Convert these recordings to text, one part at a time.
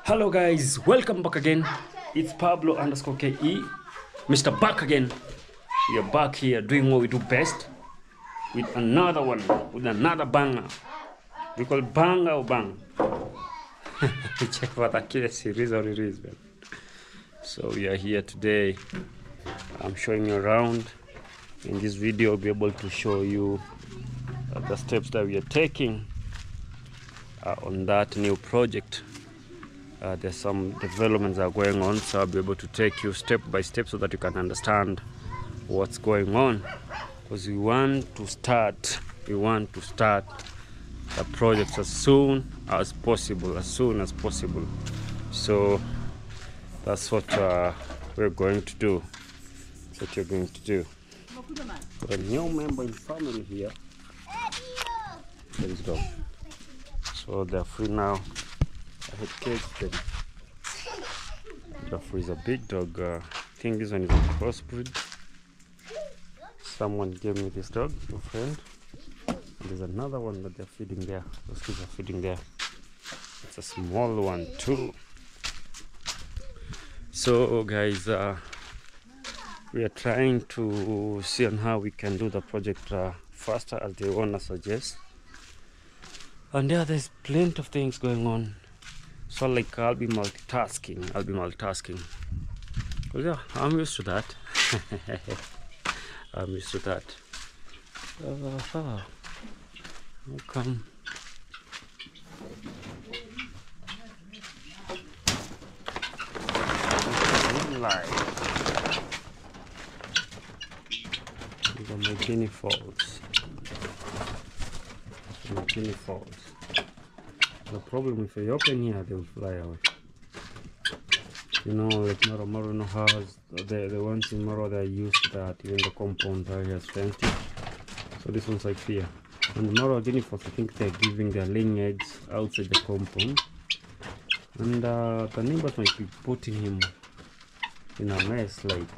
Hello guys, welcome back again. It's Pablo underscore KE, Mr. Back again. We are back here doing what we do best with another one, with another banger. We call banger or bang. Check what accuracy is or it is, man. So we are here today. I'm showing you around. In this video, I'll be able to show you the steps that we are taking on that new project. There's some developments that are going on, so I'll be able to take you step by step so that you can understand what's going on, because we want to start the project as soon as possible, so that's what we're going to do. That's what you're going to do. Got a new member in family here. Let's go. So they're free now. I had caged them. Jeffrey is a big dog. I think this one is a crossbreed. Someone gave me this dog, a friend. And there's another one that they're feeding there. Those kids are feeding there. It's a small one too. So guys, we are trying to see on how we can do the project faster as the owner suggests. And yeah, there's plenty of things going on. So like I'll be multitasking. Because yeah, I'm used to that. I'm used to that. How come? The Magini Falls. The problem if they open here, they will fly away. You know, like Moro has the ones in Moro, they're used to that. Even the compound area is fenced. So this one's like here. And the Moro Guinea Fowl, I think they're giving their laying eggs outside the compound. And the neighbors might be putting him in a mess, like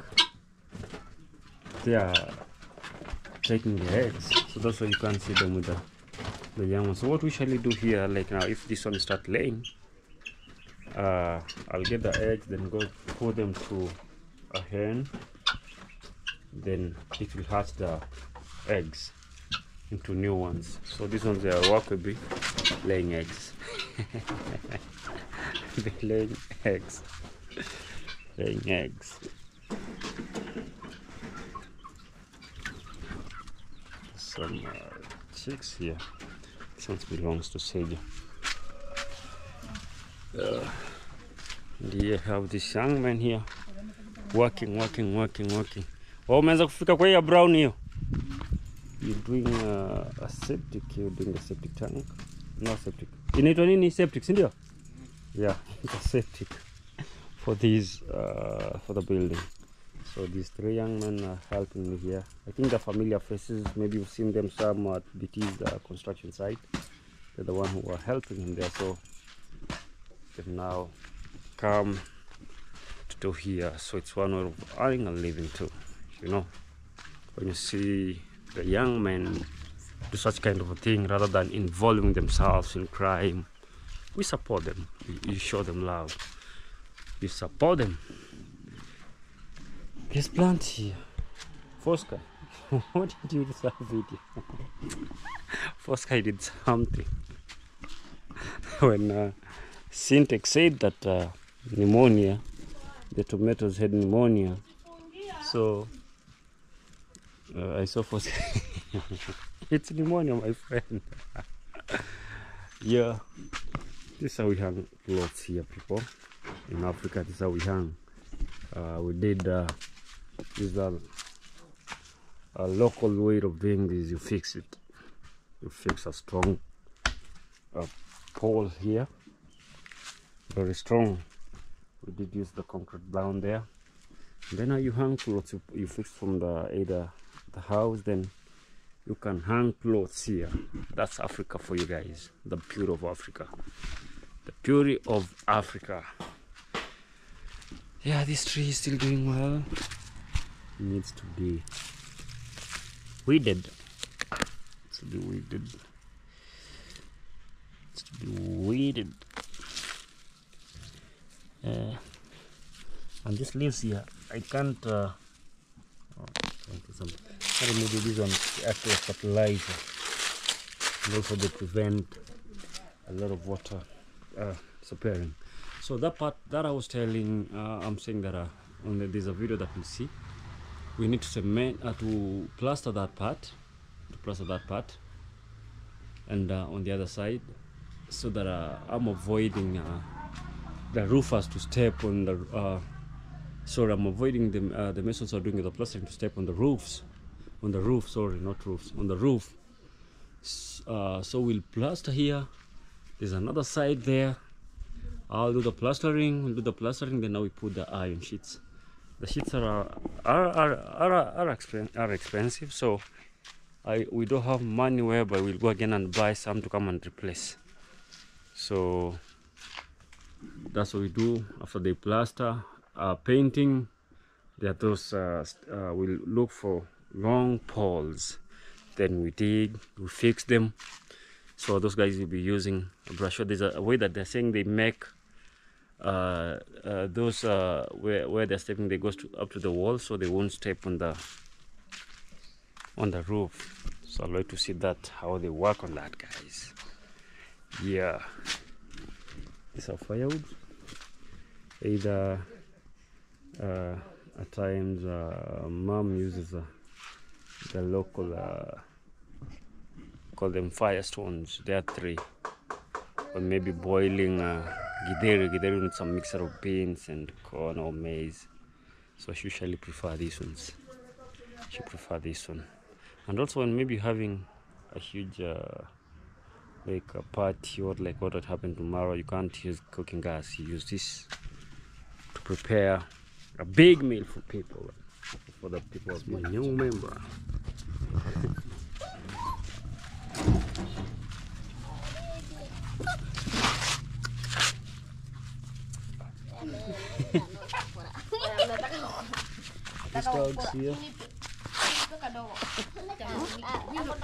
they are taking the eggs. So that's why you can't see them with the young ones. So what we usually do here, like now, if this one start laying, I'll get the eggs, then go pour them to a hen, then it will hatch the eggs into new ones. So these ones, they are workable, laying eggs. They're laying eggs. Some chicks here. This one belongs to Sage. And here have this young man here working. Oh, umeanza kufika kwa hiyo brown hiyo. You're doing a septic, you're doing a septic tank. No septic. Inaitwa nini septic, si ndio? Yeah, it's a septic for these for the building. So these three young men are helping me here. I think they're familiar faces. Maybe you've seen them some at BT's construction site. They're the one who are helping him there. So they've now come to do here. So it's one way of earning a living too. You know, when you see the young men do such kind of a thing rather than involving themselves in crime, we support them. You show them love. You support them. There's plants here. Fosca, what did you do that video? Fosca did something. When Syntex said that pneumonia, the tomatoes had pneumonia. So I saw Fosca. It's pneumonia, my friend. Yeah, this is how we hang clothes here, people. In Africa, this is how we hang. We did this is a local way of doing this. You fix it. You fix a strong pole here, very strong. We did use the concrete down there. And then you hang clothes. You fix from either the house. Then you can hang clothes here. That's Africa for you guys. The beauty of Africa. The beauty of Africa. Yeah, this tree is still doing well. It needs to be weeded. It's to be weeded. It's to be weeded. And these leaves here, I can't remove this one after fertilizer, and also they prevent a lot of water disappearing. So that part that I was telling, I'm saying that there's a video that we'll see. We need to cement to plaster that part, and on the other side, so that I'm avoiding the roofers to step on the. Sorry, I'm avoiding the masons are doing the plastering to step on the roofs, on the roof. Sorry, not roofs, on the roof. So we'll plaster here. There's another side there. I'll do the plastering. We'll do the plastering. Then now we put the iron sheets. The sheets are expensive. So we don't have money whereby we'll go again and buy some to come and replace. So that's what we do after they plaster. Painting, there are those we'll look for long poles, then we dig, we fix them. So those guys will be using a brush. There's a way that they're saying they make those where they're stepping, they go up to the wall, so they won't step on the roof. So I'd like to see that, how they work on that, guys. Yeah, these are firewood. Either at times mom uses the local call them firestones. There are 3, or maybe boiling githeri with some mixture of beans and corn or maize. So she usually prefer these ones. She prefer this one. And also when maybe having a huge like a party, or like what would happen tomorrow, you can't use cooking gas. You use this to prepare a big meal for people, for the people of my new member. These dogs here,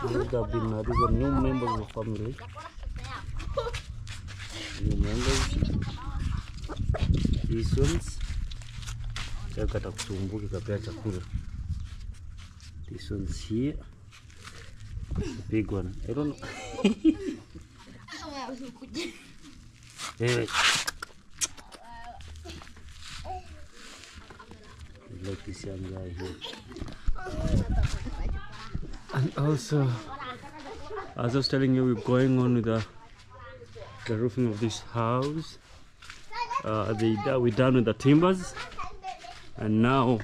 these are new members of the family. New members. These ones. This one's here. The big one. I don't know. Hey. Like this young guy here. And also, as I was telling you, we're going on with the roofing of this house. We're done with the timbers. And now,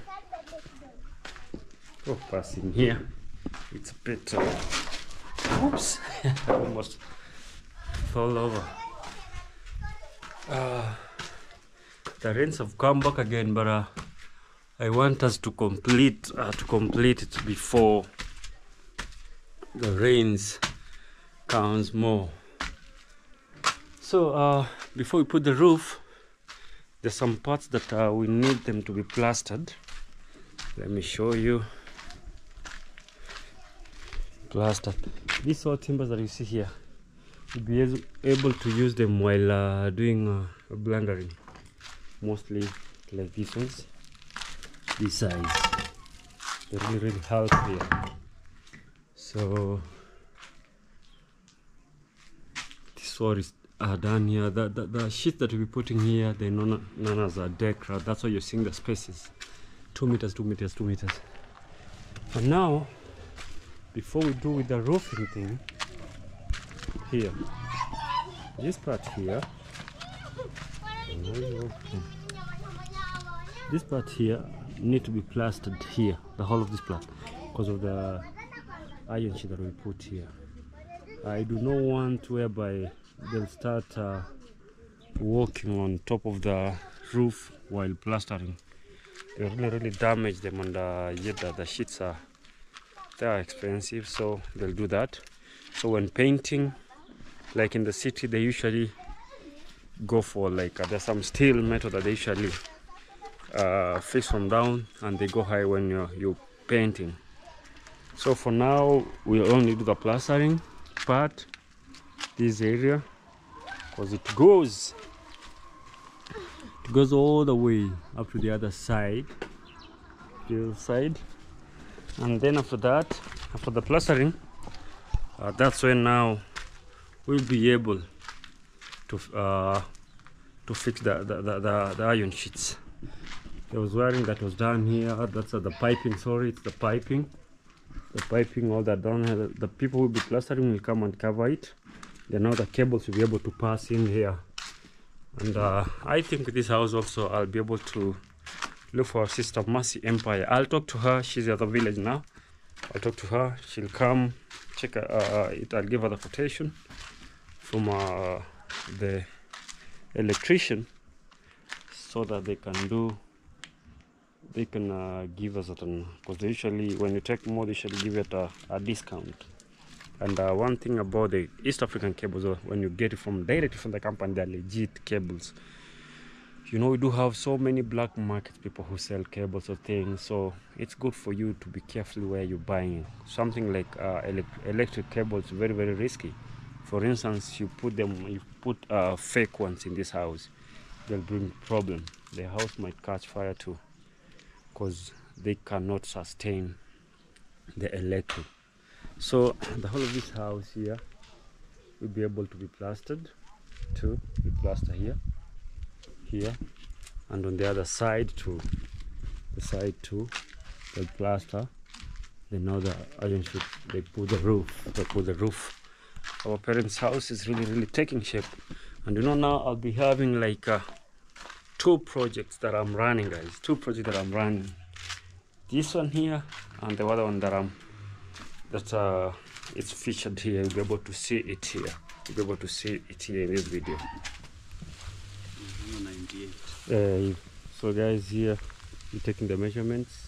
passing here, it's a bit, oops, I almost fell over. The rains have come back again, but I want us to complete it before the rains comes more. So before we put the roof, there's some parts that we need them to be plastered. Let me show you. Plastered. These all timbers that you see here, you'll be able to use them while doing blendering. Mostly like these ones, this size. They really help here. So this one is done here. The sheet that we'll be putting here, they're known as a deck. That's why you're seeing the spaces. 2 meters, 2 meters, 2 meters. And now, before we do with the roofing thing, here, this part here, this part here need to be plastered here, the whole of this part, because of the iron sheet that we put here. I do not want whereby they'll start walking on top of the roof while plastering. They really damage them, and the sheets they are expensive, so they'll do that. So when painting, like in the city, they usually go for like there's some steel metal that they usually fix from down, and they go high when you're painting. So for now, we'll only do the plastering part, this area, because it goes goes all the way up to the other side, and then after that, after the plastering, that's when now we'll be able to fix the iron sheets. There was wiring that was done here. That's the piping. Sorry, it's the piping. The piping, all that down here. The people who will be plastering will come and cover it. Then now the cables will be able to pass in here. And I think with this house also, I'll be able to look for our sister Mercy Empire. I'll talk to her. She's at the village now. I'll talk to her. She'll come check it. I'll give her the quotation from the electrician, so that they can give us because usually when you take more, they should give it a discount. And one thing about the East African cables, when you get it directly from the company, they're legit cables. You know, we do have so many black market people who sell cables or things, so it's good for you to be careful where you're buying. Something like electric cables, very, very risky. For instance, you put fake ones in this house, they'll bring problem. The house might catch fire too, because they cannot sustain the electric. So the whole of this house here will be able to be plastered too. We plaster here, and on the other side too. The side too, they'll plaster. Then now the iron sheet, they put the roof. Our parents' house is really, really taking shape. And you know, now I'll be having like 2 projects that I'm running, guys. 2 projects that I'm running. This one here and the other one that it's featured here. You'll be able to see it here. You'll be able to see it here in this video. 98. So guys, here we're taking the measurements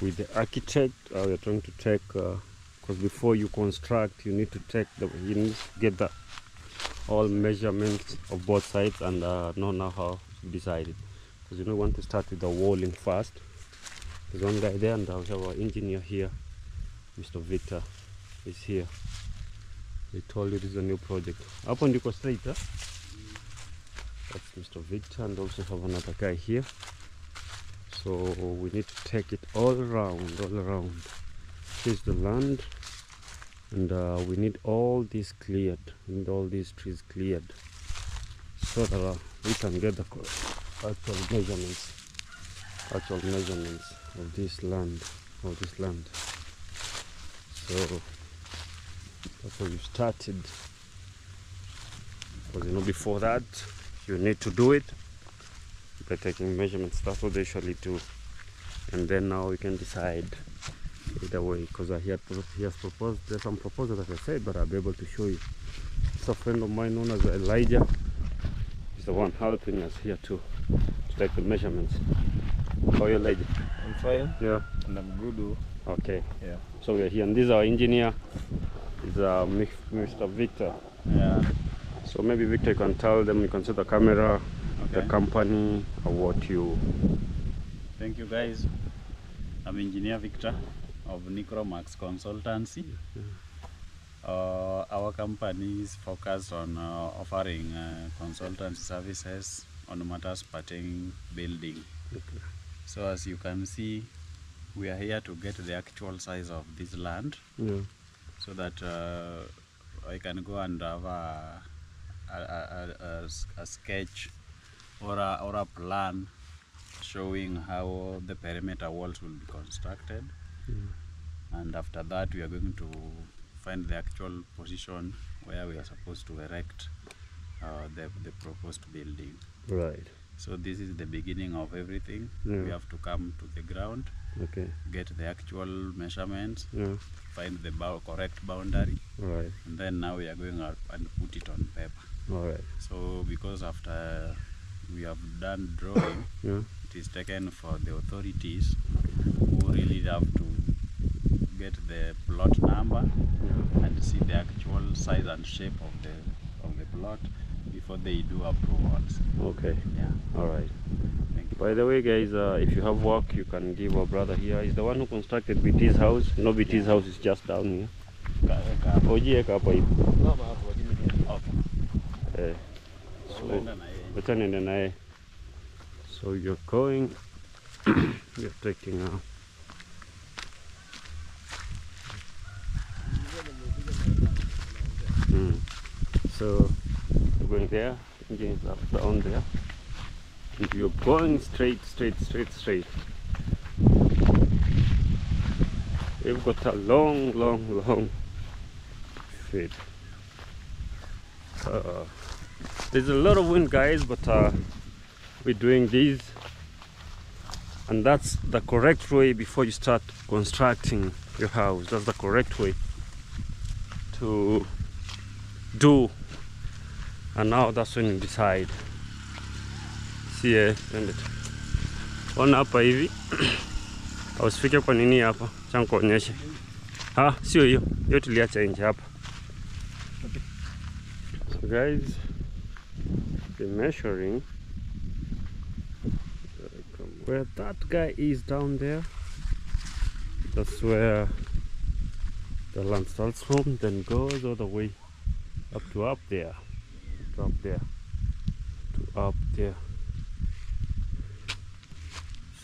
with the architect. We're trying to take because before you construct, you need to get the all measurements of both sides and know how to decide it. Because you know, we want to start with the walling first. There's one guy there, and we have our engineer here, Mr. Victor is here. He told you this is a new project. Up on the straight, huh? That's Mr. Victor, and also have another guy here. So we need to take it all around. Here's the land, and we need all this cleared. We need all these trees cleared, so that we can get the actual measurements of this land. So that's how we started. Because you know, before that, you need to do it by taking measurements. That's what they usually do, and then now we can decide either way. Because he has proposed, there's some proposals that I said, but I'll be able to show you. It's a friend of mine known as Elijah. He's the one helping us here to take the measurements. How are you, Elijah? I'm fine. Yeah. And I'm good. Okay. Yeah. So we're here, and this is our engineer. Is Mr. Victor. Yeah. So maybe Victor, you can tell them, you can set the camera, okay, the company, or what you... Thank you, guys. I'm Engineer Victor of Necromax Consultancy. Our company is focused on offering consultancy services on matters pertaining building. Okay. So as you can see, we are here to get the actual size of this land, so that I can go and have a sketch or a plan showing how the perimeter walls will be constructed. And after that, we are going to find the actual position where we are supposed to erect the proposed building. Right. So this is the beginning of everything. We have to come to the ground, get the actual measurements, find the correct boundary, and then now we are going out and put it on paper. So because after we have done drawing, it is taken for the authorities who really have to get the plot number and see the actual size and shape of the plot before they do approvals. Okay. Yeah. All right. Thank you. By the way, guys, if you have work, you can give our brother here. He's the one who constructed BT's house. No, BT's house is just down here. So you're going, you're taking out. So you're going there, engine is up down there, and you're going straight. We've got a long straight. There's a lot of wind, guys, but we're doing this, and that's the correct way before you start constructing your house. That's the correct way to do. And now that's when you decide. See, and it on hapa hivi ausifike kwa nini hapa cha kuonyesha. Sio hiyo tuliacha nje hapa. So guys, the measuring where that guy is down there, that's where the land starts from, then goes all the way up there, to up there.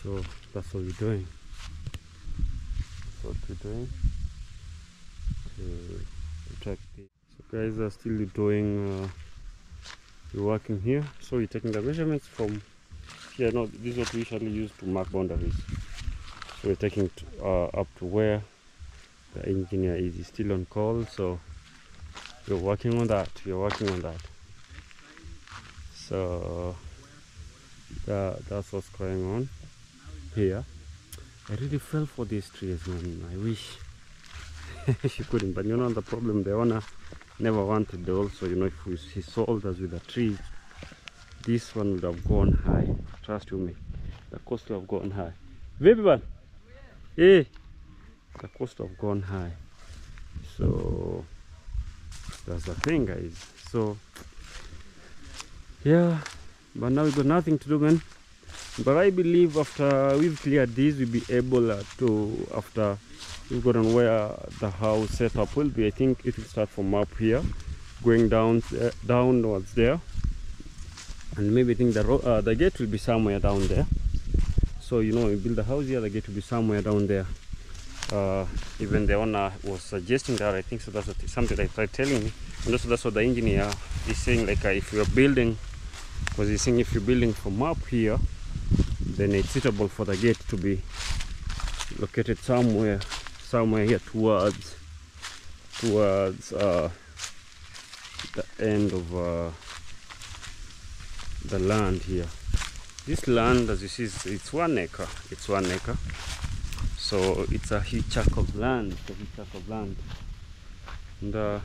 So that's what we're doing. That's what we're doing to protect it. So guys are still doing we're working here. So we're taking the measurements from here. No, this is what we usually use to mark boundaries. So we're taking it up to where the engineer is. He's still on call, so we're working on that. So that's what's going on here. I really fell for these trees, man. I wish she couldn't, but you know the problem, the owner never wanted. Also, you know, if he sold us with a tree, this one would have gone high. Trust you me, the cost would have gone high. Baby man, hey, the cost would have gone high. So that's the thing, guys. So yeah, but now we got nothing to do, man. But I believe after we've cleared this, we'll be able to, after we've gotten where the house setup will be, I think it will start from up here, going downwards there, and maybe I think the gate will be somewhere down there. So you know, we build the house here, the gate will be somewhere down there. Even the owner was suggesting that. I think so. That's something I tried telling me, and also that's what the engineer is saying. Like if you're building, because he's saying if you're building from up here, then it's suitable for the gate to be located somewhere here towards the end of the land here. This land, as you see, it's 1 acre. It's 1 acre. So it's a huge chunk of land. And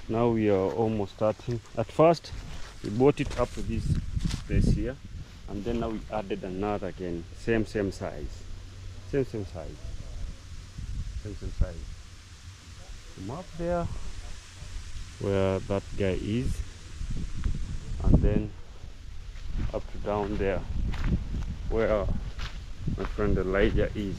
now we are almost starting. At first, we bought it up to this place here, and then now we added another again, same size. From up there where that guy is, and then up to down there where my friend Elijah is.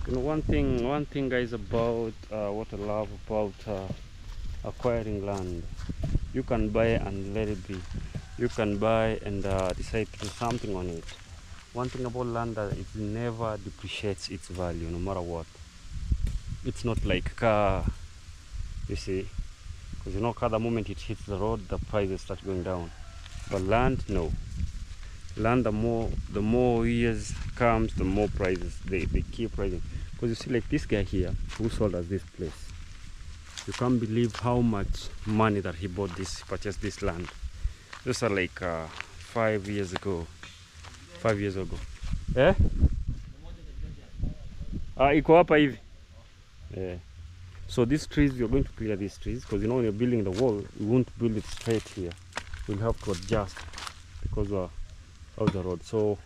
You know, one thing guys, about what I love about acquiring land, you can buy and let it be. You can buy and decide to do something on it. One thing about land, that it never depreciates its value, no matter what. It's not like car, you see, because you know, car, the moment it hits the road, the prices start going down. But land, no. Land, the more years comes, the more prices they keep rising. Because you see, like this guy here who sold us this place, you can't believe how much money that he purchased this land. Those are like 5 years ago. Iko hapa hivi. So these trees, we are going to clear these trees, because you know, when you're building the wall, we won't build it straight here. We'll have to adjust because of the road. So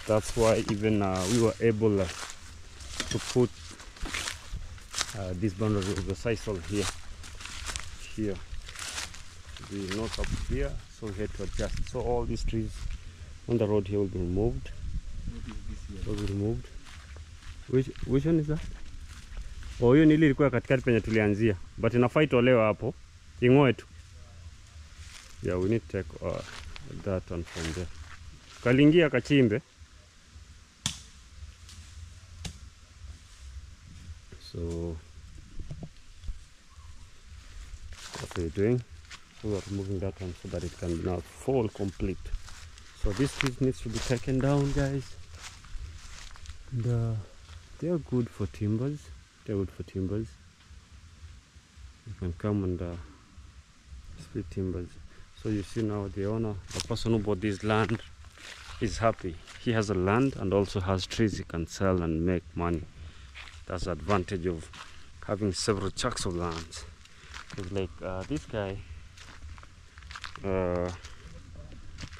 that's why even we were able to put this boundary of the sisal here, the north up here. So we had to adjust. So all these trees on the road here will be removed. Which one is that? Oh, hiyo ni ile ilikuwa katikati penye tulianzia. But inafaa itolewa hapo. Ing'oe tu. Yeah, we need to take that one from there. Kalingia kachimbe. So what we're doing, so we're removing that one so that it can now fall complete. So this piece needs to be taken down, guys. And they're good for timbers. They're good for timbers. You can come and split timbers. So you see now the owner, the person who bought this land, is happy. He has a land and also has trees he can sell and make money. That's the advantage of having several tracts of land. Because like this guy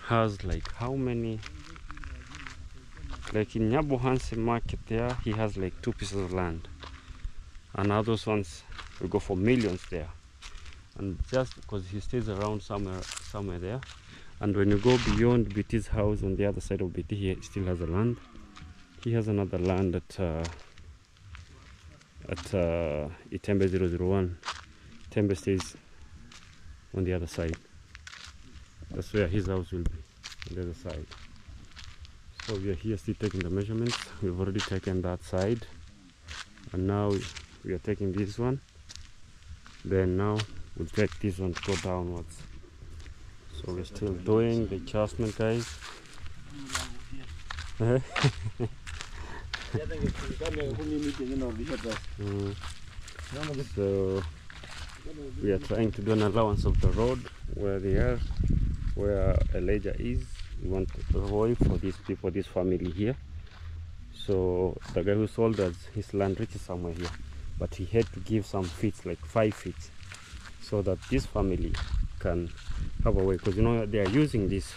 has like how many, like in Nyabohanse market there, he has like 2 pieces of land. And others ones will go for millions there. And just because he stays around somewhere there. And when you go beyond BT's house on the other side of BT, he still has a land. He has another land at Itembe 001. Itembe stays on the other side. That's where his house will be, on the other side. So we are here still taking the measurements. We've already taken that side. And now we are taking this one. Then now we'll take this one to go downwards. So we're still doing the adjustment, guys. So we are trying to do an allowance of the road where they are, where Elijah is. We want a road for these people, this family here. So the guy who sold us his land reaches somewhere here, but he had to give some feet, like 5 feet, so that this family can have a way, because you know they are using this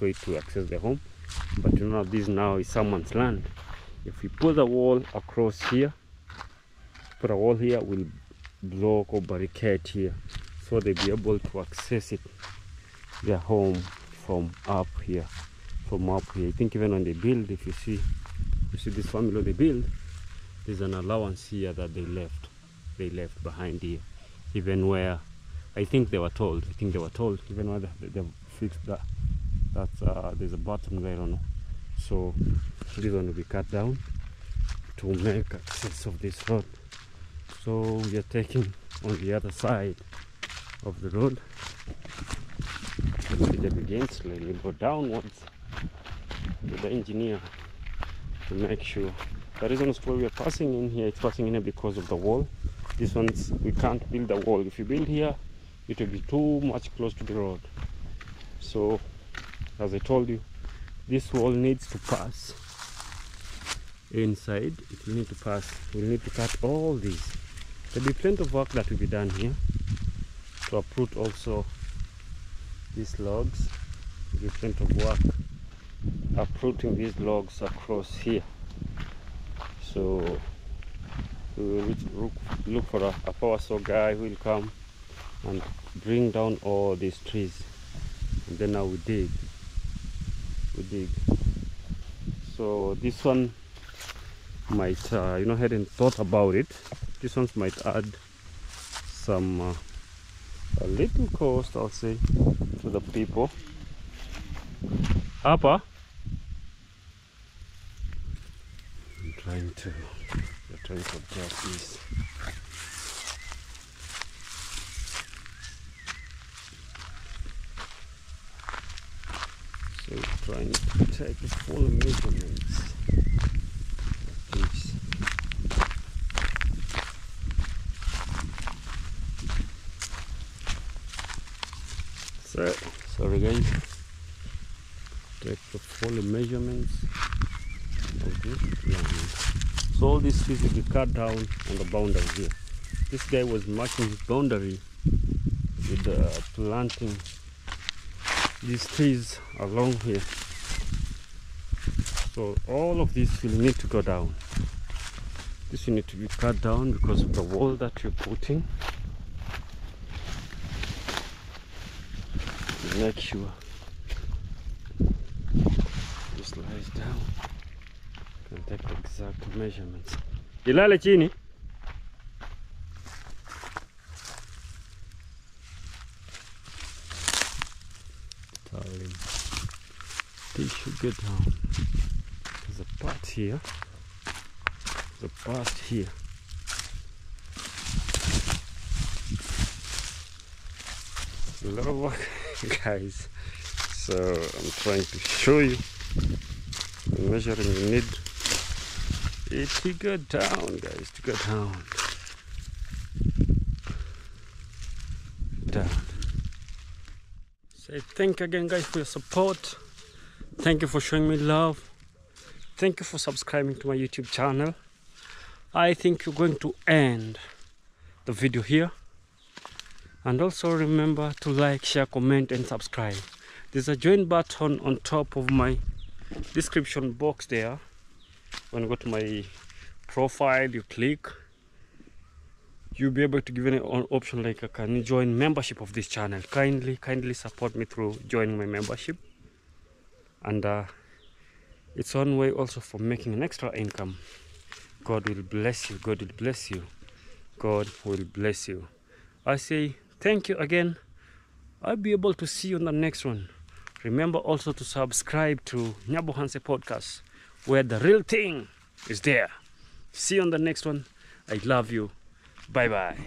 way to access their home, but you know this now is someone's land. If we put a wall across here, put a wall here, we'll block or barricade here, so they'll be able to access it, their home, from up here. I think even when they build, if you see this family they build, there's an allowance here that they left behind here, even where I think they were told, even where they fixed that there's a bottom there, I don't know. So this one will be cut down to make access of this road. So we are taking on the other side of the road. And we again slowly go downwards with the engineer to make sure. The reason why we are passing in here, it's passing in here because of the wall. This one's, we can't build a wall. If you build here, it will be too much close to the road. So as I told you, this wall needs to pass inside. It will need to pass. We'll need to cut all these. There'll be plenty of work that will be done here to uproot also these logs. There'll be plenty of work uprooting these logs across here. So we will look for a power saw guy who will come and bring down all these trees, and then now we dig. So this one might, hadn't thought about it. This one might add some a little cost, I'll say, to the people. We're trying to adjust this. So trying to take the full measurements of this. So sorry guys, take the full measurements of this land. So all these trees will be cut down on the boundary here. This guy was marking his boundary with planting these trees along here. So all of this will need to go down. This will need to be cut down because of the wall that you're putting. Make sure this lies down. Can take the exact measurements. Ilale chini. Darling. They should get down. There's a part here. There's a part here. A lot of work, guys. So I'm trying to show you the measuring you need it to go down, guys, to go down. Down. Say thank you again, guys, for your support. Thank you for showing me love. Thank you for subscribing to my YouTube channel. I think you're going to end the video here. And also remember to like, share, comment and subscribe. There's a join button on top of my description box there. When you go to my profile, you click, you'll be able to give an option like can you join membership of this channel. Kindly support me through joining my membership. And it's one way also for making an extra income. God will bless you. God will bless you. God will bless you. I say thank you again. I'll be able to see you on the next one. Remember also to subscribe to Nyabohanse podcast, where the real thing is there. See you on the next one. I love you. Bye bye.